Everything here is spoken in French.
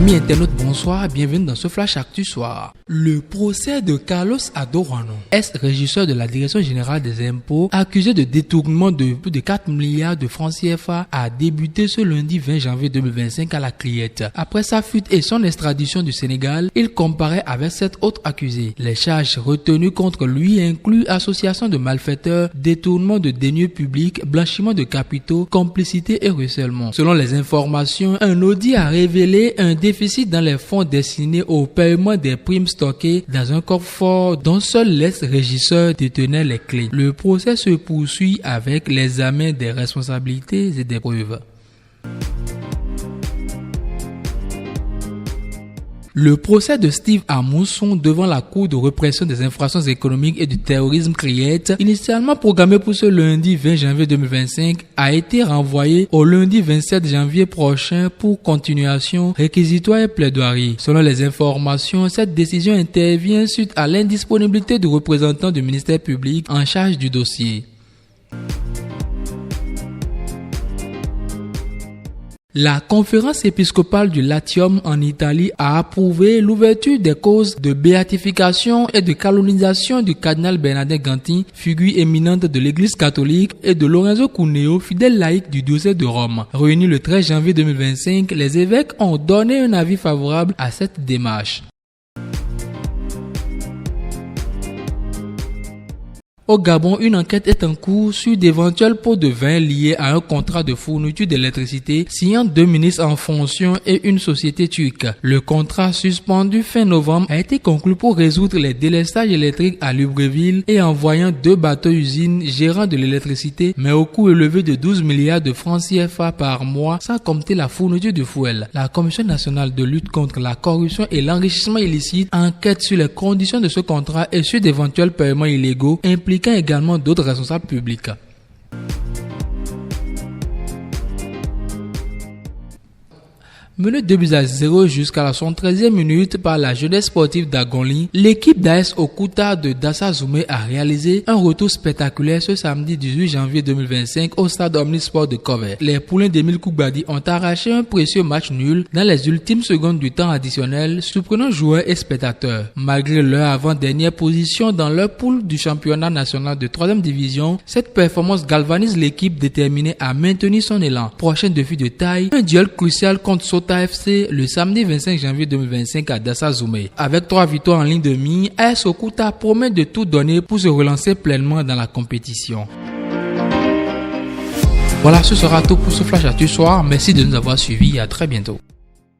Amis internautes, bonsoir, bienvenue dans ce Flash Actu Soir. Le procès de Carlos Adorano, ex-régisseur de la Direction Générale des Impôts, accusé de détournement de plus de 4 milliards de francs CFA, a débuté ce lundi 20 janvier 2025 à la Criette. Après sa fuite et son extradition du Sénégal, il comparaît avec 7 autres accusés. Les charges retenues contre lui incluent association de malfaiteurs, détournement de deniers publics, blanchiment de capitaux, complicité et ruissellement. Selon les informations, un audit a révélé un déficit dans les fonds destinés au paiement des primes stockées dans un coffre-fort dont seul l'ex-régisseur détenait les clés. Le procès se poursuit avec l'examen des responsabilités et des preuves. Le procès de Steve Amousson devant la Cour de répression des infractions économiques et du terrorisme Criette, initialement programmé pour ce lundi 20 janvier 2025, a été renvoyé au lundi 27 janvier prochain pour continuation, réquisitoire et plaidoirie. Selon les informations, cette décision intervient suite à l'indisponibilité du représentant du ministère public en charge du dossier. La conférence épiscopale du Latium en Italie a approuvé l'ouverture des causes de béatification et de canonisation du cardinal Bernardin Ganti, figure éminente de l'Église catholique, et de Lorenzo Cuneo, fidèle laïc du diocèse de Rome. Réunis le 13 janvier 2025, les évêques ont donné un avis favorable à cette démarche. Au Gabon, une enquête est en cours sur d'éventuels pots de vin liés à un contrat de fourniture d'électricité signant 2 ministres en fonction et une société turque. Le contrat suspendu fin novembre a été conclu pour résoudre les délestages électriques à Libreville et envoyant 2 bateaux-usines gérant de l'électricité, mais au coût élevé de 12 milliards de francs CFA par mois, sans compter la fourniture de fuel. La Commission nationale de lutte contre la corruption et l'enrichissement illicite enquête sur les conditions de ce contrat et sur d'éventuels paiements illégaux impliquant également d'autres responsables publics. Menée 2-0 jusqu'à la 73e minute par la jeunesse sportive d'Agoli, l'équipe d'AS Okuta de Dassa Zoumé a réalisé un retour spectaculaire ce samedi 18 janvier 2025 au stade Omnisport de Kover. Les poulains d'Emile Koubadi ont arraché un précieux match nul dans les ultimes secondes du temps additionnel, surprenant joueurs et spectateurs. Malgré leur avant-dernière position dans leur poule du championnat national de 3e division, cette performance galvanise l'équipe déterminée à maintenir son élan. Prochain défi de taille, un duel crucial contre Sota FC le samedi 25 janvier 2025 à Dassa Zoumé. Avec 3 victoires en ligne de mire, AS Okuta promet de tout donner pour se relancer pleinement dans la compétition. Voilà, ce sera tout pour ce Flash Actu Soir. Merci de nous avoir suivis et à très bientôt.